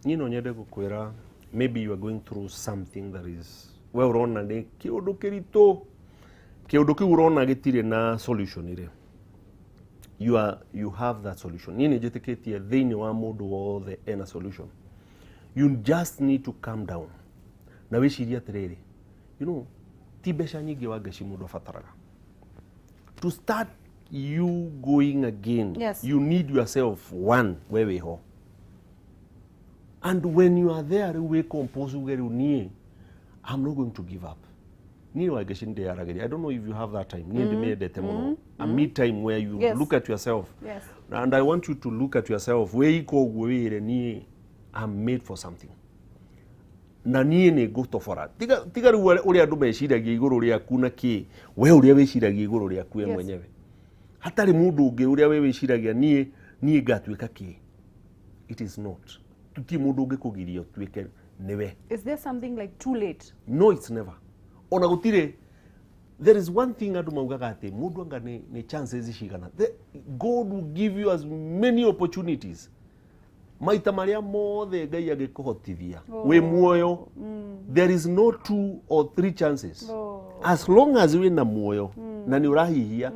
you know nyende gũkwĩra maybe you are going through something that is well urona nĩ kĩũndũ kĩritũ, kĩũndũ kĩu urona gĩtirĩ na solution ire. You have that solution. Niĩ nĩ njĩtĩkĩtie thĩinĩ wa mũndũ wothe ena solution. You just need to calm down na wĩcirie atĩrĩrĩ, you know ti mbeca nyingĩ wangeci mũndũ abataraga to start you going again. You need yourself one we wĩho. And when you are there we compose ugeru nie I'm not going to give up. Niĩ wangeci ndĩyaragĩria. I don't know if you have that time. Niĩ ndĩmĩendete mũno. A me time where you look at yourself. And I want you to look at yourself. We iko gwĩre niĩ I'm made for something. Na niĩ nĩ ngũtobora. Tiga rĩu ũrĩa andũ meciragia igũrũ rĩaku na kĩ we ũrĩa wĩciragia igũrũ rĩaku we mwenyewe. Hatarĩ mũndũ ũngĩ ũrĩa we wĩciragia niĩ ngatuĩka kĩ. It is not. Tuti mũndũ ũngĩ kũgiria tuĩke nĩwe. Is there something like too late? No, it's never. Ona gũtirĩ. There is one thing andũ maugaga atĩ mũndũ anga nĩ chances cigana. God will give you as many opportunities. Maita marĩa mothe Ngai angĩkũhotithia wĩ muoyo. There is no 2 or 3 chances. As long as wĩna muoyo na nĩ ũrahihia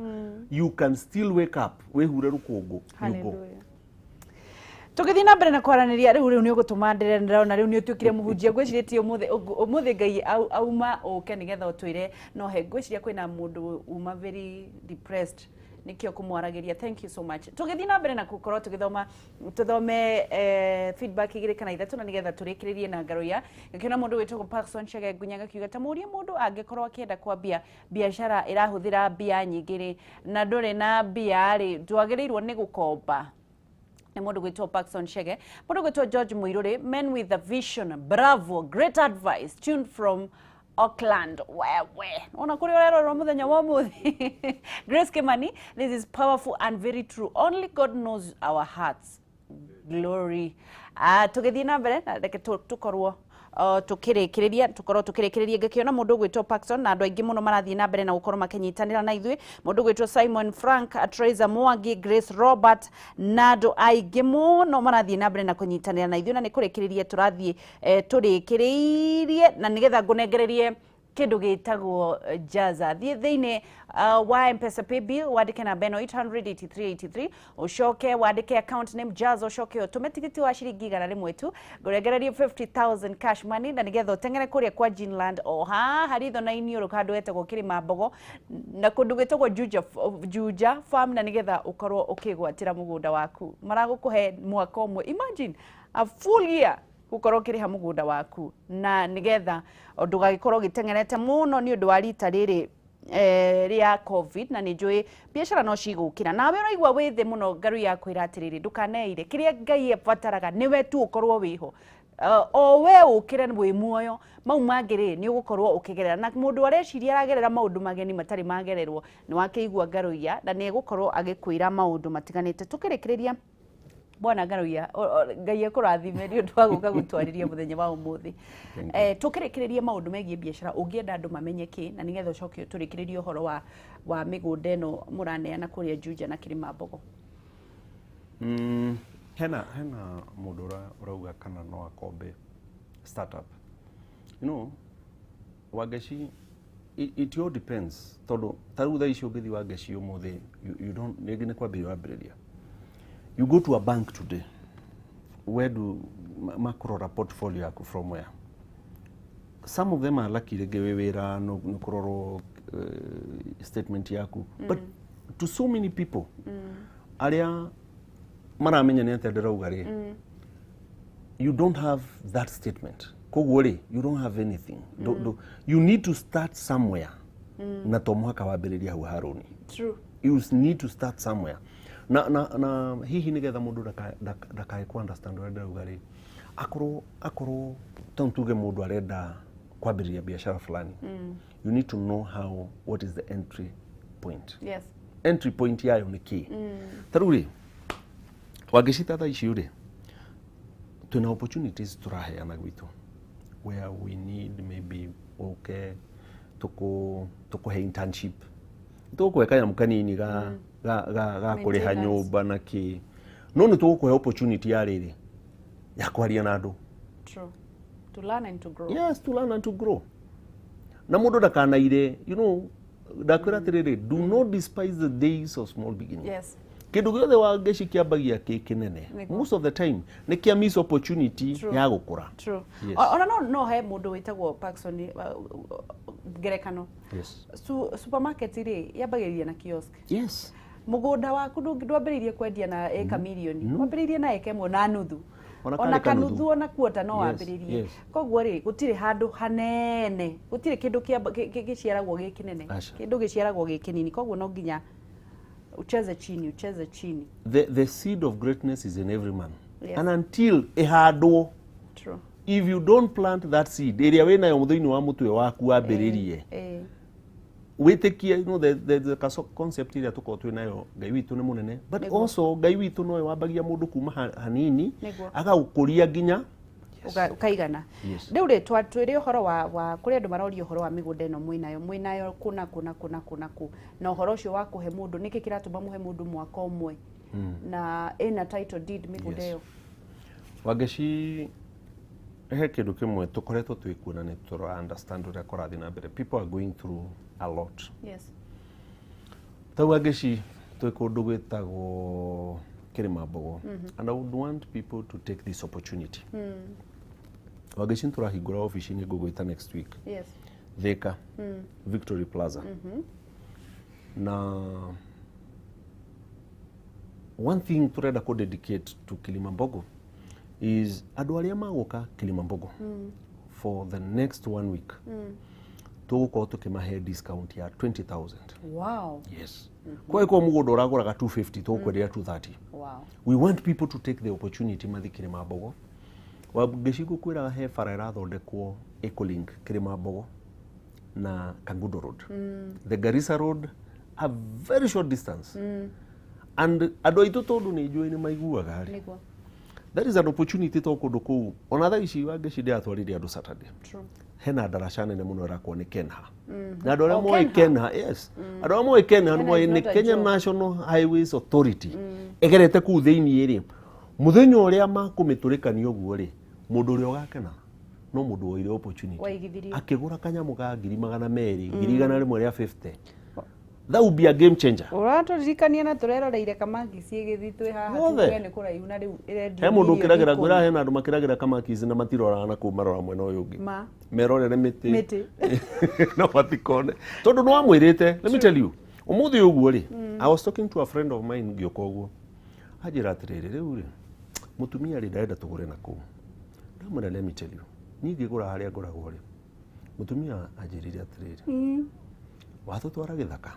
you can still wake up wĩhure rũkũngũ. Hallelujah. Tũgĩthiĩ na mbere na kwaranĩria rĩu nĩ ũgũtũma ndĩrona rĩu nĩ ũtuĩkire mũhunjia ngwĩciria ũmũthĩ Ngai auma ũke nĩgetha ũtwĩre no he ngwĩciria kwĩna mũndũ uma very depressed nikio kumwaragĩria. Thank you so much. Tũgĩthiĩ na mbere na gũkorwo tũthome feedback igĩrĩ kana ithatũ na nĩgetha tũrĩkĩrĩrie na Ngaruiya. Ngĩona mũndũ wĩtagwo Parkson Chege Ngunyaga kiuga ta mũrie mũndũ angĩkorwo akĩenda kwambia biacara ĩrahũthĩra mbia nyingĩ rĩ na ndũrĩ na mbia rĩ ndwagĩrĩirwo nĩ gũkomba. Nĩ mũndũ gwĩtwo Parkson Chege. Mũndũ gwĩtwo George Muiruri, men with a vision, bravo, great advice, tuned from Auckland. Wewe ona kuri orero muthenya wa muthi. Grace Kimani, this is powerful and very true. Only God knows our hearts. Glory. Tugĩthiĩ na mbere na reke tukorwo tukĩrĩkĩrĩria ngĩkiona mũndũ gwĩtwo Parkson na andũ aingĩ mũno marathiĩ na mbere na gũkorwo makinyitanĩra na ithuĩ. Mũndũ gwĩtwo Simon Frank, Teresa Mwangi, Grace Robert na andũ aingĩ mũno marathiĩ na mbere na kũnyitanĩra na ithuĩ na nĩ kũrĩkĩrĩria tũrathiĩ tũrĩkĩrĩirie na nĩgetha ngũnengererie kĩndũ gĩtagwo Jaza thĩinĩ wa M-Pesa pay bill wandĩke namba ĩno 800-8383 ũcoke wandĩke account name Jaza ũcoke ũtũme tigiti wa ciringi 100 tu ngũrengererie 50,000 cash money na nĩgetha ũteng'ere kũrĩa kwa Ginland o haha ritho na iniũrũ handũ hetagwo Kĩrĩma Mbogo na kũndũ gwĩtagwo Juja farm na nĩgetha ũkorwo ũkĩgwatĩra mũgũnda waku. Maragũkũhe mwaka ũmwe, imagine a full year gukorwo kiriha mugunda waku na nigetha ndugagĩkorwo gĩteng'erete mũno nĩ ũndũ wa rita rĩrĩ ria covid na nĩ njũĩ biacara no cigũkĩra nawe ũraigua wĩ thĩ mũno Ngaruiya akwĩra atĩrĩrĩ ndũkaneire kĩrĩa Ngai abataraga nĩwe tu ũkorwo wĩho o we ukire wi muoyo mau mangiri ni ugukorwo ukigerera na mundu areciria aragerera maundu mageni matari magererwo ni wakeigua Ngaruiya na ni egukorwo agikwira maundu matiganite tukirekereria Bwana Ngaruiya Ngai akurathime ni undu wa guka gutwariria muthenya wa umuthi tukirekereria maundu megie biashara ungienda andu mamenyeke na nigetha ucoke turikirerie uhoro wa migunda eno muraneana kuria Juja na Kirimambogo. Hena mundu urauga kana no akombe startup. You know, Wagashi, it all depends. Todo taru tha icio ngithi Wagashi umuthi you don't negine kwa bei wambiriria. You go to a bank today. Where do makurora portfolio yaku from where? Some of them are lucky to give wera no kuroro statement yaku. But to so many people, aria maramenya ni atendera ugari. You don't have that statement. Kogore, you don't have anything. You need to start somewhere. Na tomuhaka wambiriria hau haroni. True. You need to start somewhere. Na hihi nigetha mundu ndakae ku understand urenda ugari akoro tontuge mundu arenda kwambiriria biashara fulani. You need to know what is the entry point. Yes. Entry point yayo ni ki. Taruri Wagishita tha icio ri tuna opportunities turaheana gwitu where we need maybe tukuhe internship tukuweka ya mkanini ga kuriha nyumba na ki no ni tukuhe opportunity ya riri ya kwaria na andu. True. To learn and to grow. Yes, to learn and to grow. Na mundu ndakanaire, you know, ndakwira atiriri, do not despise the days of small beginnings. Yes. Kindu giothe Wagashi kiambagia kinene. Most of the time ni kia miss opportunity ya gukura. True. Yes. Ona no he mundu witagwo Paxson gerekano. Yes. Supermarket ri yambagiria na kiosk. Yes. Mugunda waku ndwambiririe kwendia na eka milioni. Wambiririe na eka imwe na nuthu. Ona kanuthu ona kuota no wambiririe. Koguo ri gutire handu hanene. Gutire kindu giciaragwo gikinene. Kindu giciaragwo gikinini. Koguo no nginya ucheze chini. The seed of greatness is in every man. Yes. And until ehadwo. True. If you don't plant that seed, area we nayo muthoini wa mutwe waku wambiririe. Witikia, you know, there's a concept area tuko twi nayo Ngai witu ni munene, but also Ngai witu no wambagia mundu kuma hanini agagukuria nginya ukaigana. Riu ri twatwire uhoro wa kuri andu maroria uhoro wa migunda eno mwinayo kuna na uhoro ucio wa kuhe mundu niki kiratuma muhe mundu mwaka umwe na ina title deed migunda iyo. Wagashi he kindu kimwe tukoretwo twikuona ni turu understand uria korathi na mbere. People are going through a lot. Yes. Ta Wagashi twikundu gwitagwo Kirimambogo, and I would want people to take this opportunity. Wagashi turahingura office ni gugwita next week. Yes. Thika, Victory Plaza. Na one thing turenda ko dedicate to Kirimambogo is andu aria maguka Kirimambogo for the next 1 week. Tugukorwo tukimahe discount ya 20,000. Wow. Yes. Kwa iko mugunda uraguraga 250 tukwendia 230. Wow. We want people to take the opportunity mathikire Kirimambogo. Wagashi gukwira he bara irathondekwo Ecolink Kirimambogo na Kangundo Road. The Garissa Road a very short distance. And andu aitu tondu ni njui ni maiguaga hari. That is an opportunity to kundu kuu. Ona tha ici Wagashi ndia atwarire andu Saturday. True. Hena darasha nene muno rakwo ni Kenha. Na andu aria moe Kenha, yes. Andu aria moe Kenha ni Kenya National Highways Authority. Egerete ku thiini ri. Muthenya uria makumiturikania uguo ri, mundu uria ugakena no mundu oire opportunity. Akigura kanyamu ga 200, 150. That would be a game changer. Uraturikania na tureroreire Kamangisi igithitwe haha tukwene kuraihu na riu irendio. He mundu kiragira gwira hena andu makiragira Kamangisi na matirora na kumarora mwena uyu ungi. Merorere miti. No patikone. Tondu no amwirite, let me tell you. Umuthi uguo ri, I was talking to a friend of mine gioka uguo. Ajira atiriri riu ri. Mutumia ri ndaenda tugure na ku. Ndamwira let me tell you. Ningigura haria nguragwo ri. Mutumia ajirire atiriri. Watu twara githaka.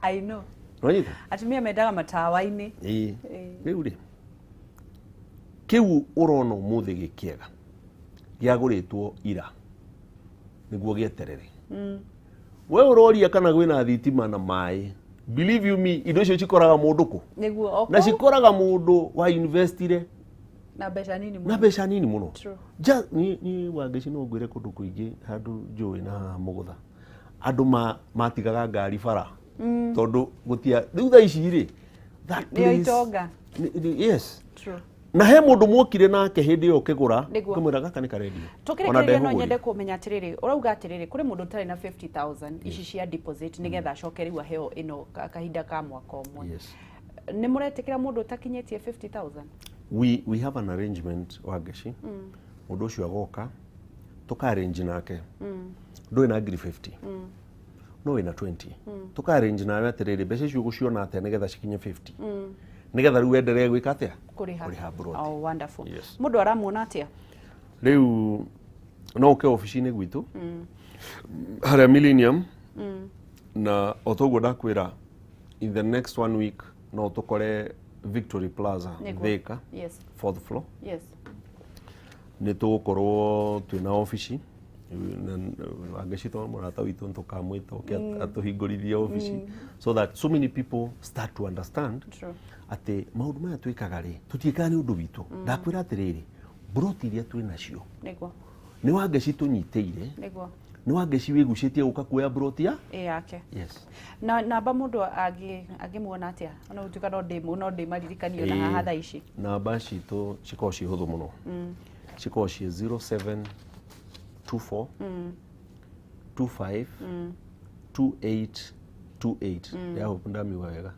I know. Wanyita? Atumia mendaga matawa-ini. Riu ri. kiu urono muthi gikiega giaguritwo ira niguo gieterere we uroria kana gwina thitima na mai believe you me indo icio cikoraga mundu ku niguo na cikoraga mundu wa investire na besha nini muno ja ni wangeci no ngwire kundu kuingi handu njui na mugutha andu matigaga ngari bara tondu gutia riu tha ici ri that place yes true na he mundu mwokire nake hindi yo kigura kumwira gaka ni karedio tukire no nyende kumenya atiriri urauga atiriri kuri mundu tari na 50,000 ici cia deposit nigetha acoke riu aheo ino kahinda ka mwaka umwe yes ni muretikira mundu utakinyetie 50,000 we have an arrangement wangeci mundu ucio agoka tuka arrange nake ndoi na agree 50 no wina 20 tuka arrange nawe atiriri mbeca icio guciona ate nigetha cikinye 50 nigetha riu endelee gwika atia kuriha broti. Oh, wonderful. Yes. Mundu aramuona atia riu no uke office-ini gwitu haria Millennium na otogo ndakwira in the next 1 week no tukore Victory Plaza Thika yes 4th floor yes ni tugukorwo twina office ageshito murata witu ntukamwita atuhingurithia office so that so many people start to understand ati maundu maya twikaga ri tutiikaga ni undu witu ndakwira atiriri broti iria twina cio niguo ni wangeci tunyiteire niguo ni wangeci wigucetie guka kuoya broti ya yake yes na ba mundu agimuona atia ona utuka no ndimaririkanio na haha tha ici namba citu ciko cihuthu muno ciko ci 0724 25 2828 ya hope ndamiwa wega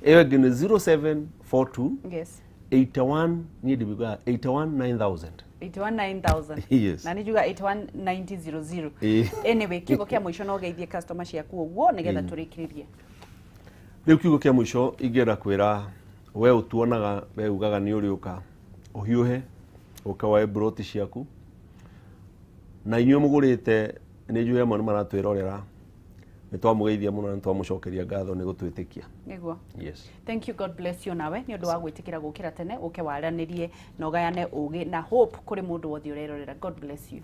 ewe gene 0742 yes 81 ni dibiga 819,000 819,000 yes na nijuga 81900 anyway kigo kia mwisho no geithie customer ciaku uguo nigetha turikiririe riu kigo kia mwisho ingera kwira we utuonaga we ugaga ni uriuka uhiuhe ukawae broti ciaku na inyuĩ mugurite ni njue amwe maratwirorera nitwamugeithia muno nitwamucokeria ngatho ni gutwitikia niguo yes thank you god bless you nawe ni undu wa gwitikira gukira tene uke waranirie na ugayane ugi na hope kuri mundu wothi urerorera god bless you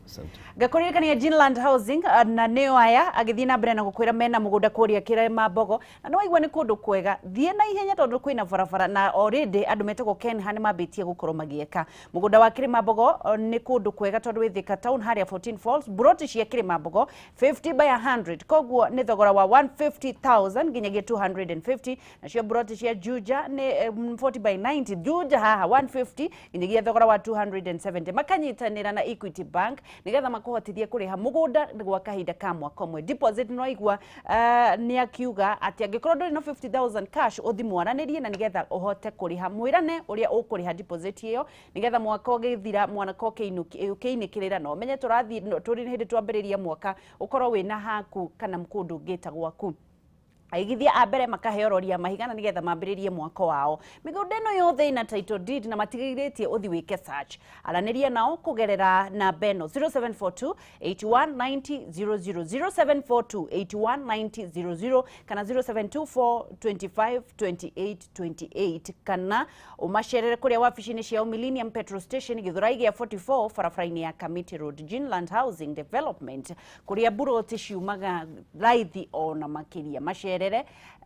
gakuririkania Ginland Housing na neo aya agithii na mbere na gukwira mena mugunda kuria kirema mbogo na no waigua ni kundu kwega thie na ihenya tondu kwina barabara na already andu metagwo Ken hani mabitie gukorwo magieka mugunda wa kirema mbogo ni kundu kwega tondu wi Thika town haria 14 Falls broti cia kirema mbogo 50 by 100 koguo ni thogora wa 150,000 nginyagia 250 na cio broti cia Juja ni 40 by 90 Juja haha 150 nginyagia thogora wa 270 makanyitanira na Equity Bank nigetha makuhotithie kuriha mugunda gwa kahinda ka mwaka umwe deposit no igua ni akiuga ati angikorwo nduri na 50,000 cash uthimwaranirie na nigetha uhote kuriha mwirane uria ukuriha deposit iyo nigetha mwaka ugithira mwanako ukeinikirira no menye turathi turi hindi twambiriria mwaka ukorwo wina haku kana mkundu ngita gwaku aigithia ambere makaheyororia mahigana nigetha mambiririe mwaka wao migunda ino yothe ina title deed na matigiritie uthi wike search alaniria nao kugerera na beno 0742 819000 0742 819000 kana 0724 25 28 28 kana umasherere kuria wabici-ini cia Millennium Petrol Station Githurai gia 44 barabara-ini ya Kamiti Road Ginland Housing Development kuria buroti ciumaga raithi ona makiria masherere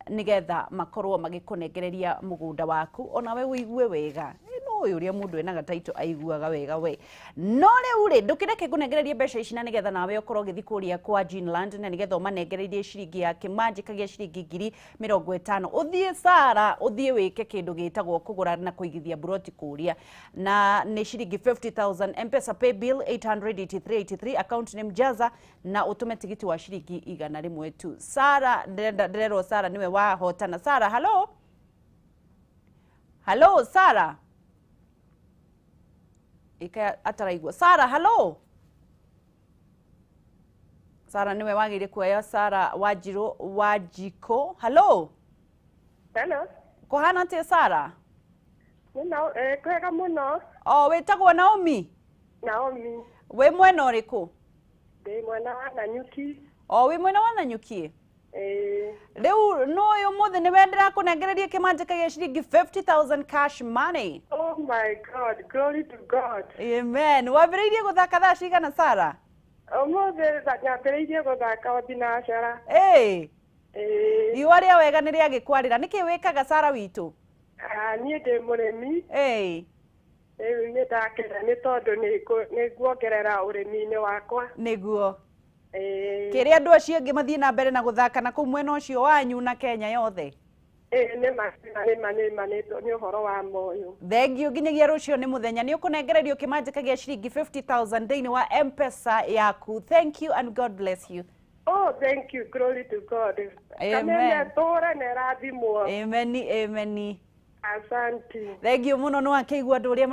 nigetha makorwo magikunengereria mugunda waku ona we wigue wega no uria mundu ena gataito aiguaga wega we no riu ri ndukireke kunengereria mbeca ici na nigetha nawe ukorwo githikuria kwa Ginland na nigetha umanengererie ciringi ya kimanji kagia ciringi 50,000 uthie Sara uthie wike kindu gitagwo kugura na kuigithia broti kuria na ni ciringi 50,000 M-Pesa pay bill 883 account name Jaza na utume tigiti wa ciringi 100 tu Sara nderero Sara niwe wahotana Sara hello Sara ika ataraigwa Sara hello Sara niwe wagire kuoya Sara Wajiro Wajiko hello kohana te Sara no kwega muno wetagwo Naomi we mwena uriku ndi mwena wa Nanyuki we mwena wa Nanyuki Riu no yo mothe ni wendera kunengereria kimanjika gya shilingi 50,000 cash money. Oh my God, glory to God. Amen. Wambiriirie guthaka thaa cigana Sara? Ũmũthĩ nyambĩrĩirie gũthaka o thinacara. Riũa rĩa wega nĩ rĩagĩkwarĩra. Nĩkĩ wĩkaga Sara witũ? Niĩ ndĩ mũrĩmi. Rĩu nĩ ndakena nĩ tondũ nĩ nguongerera ũrĩmi-inĩ wakwa. Nĩguo. Kĩrĩa andũ acio angĩ mathiĩ na mbere na gũthaka na kũu mwena ũcio wanyu na Kenya yothe. Nĩ nĩ ũhoro wa moyo. Thengiũ nginyagia rũciũ nĩ mũthenya nĩ ũkũnengererio kĩmanjĩka gĩa ciringi 50,000 thĩinĩ wa M-Pesa yaku. Thank you and God bless you. Oh, thank you. Glory to God. Kameme tũũre na ĩrathimwo. Amen, amen. Asante. Thengiũ mũno nĩ wakĩigua andũ ũrĩa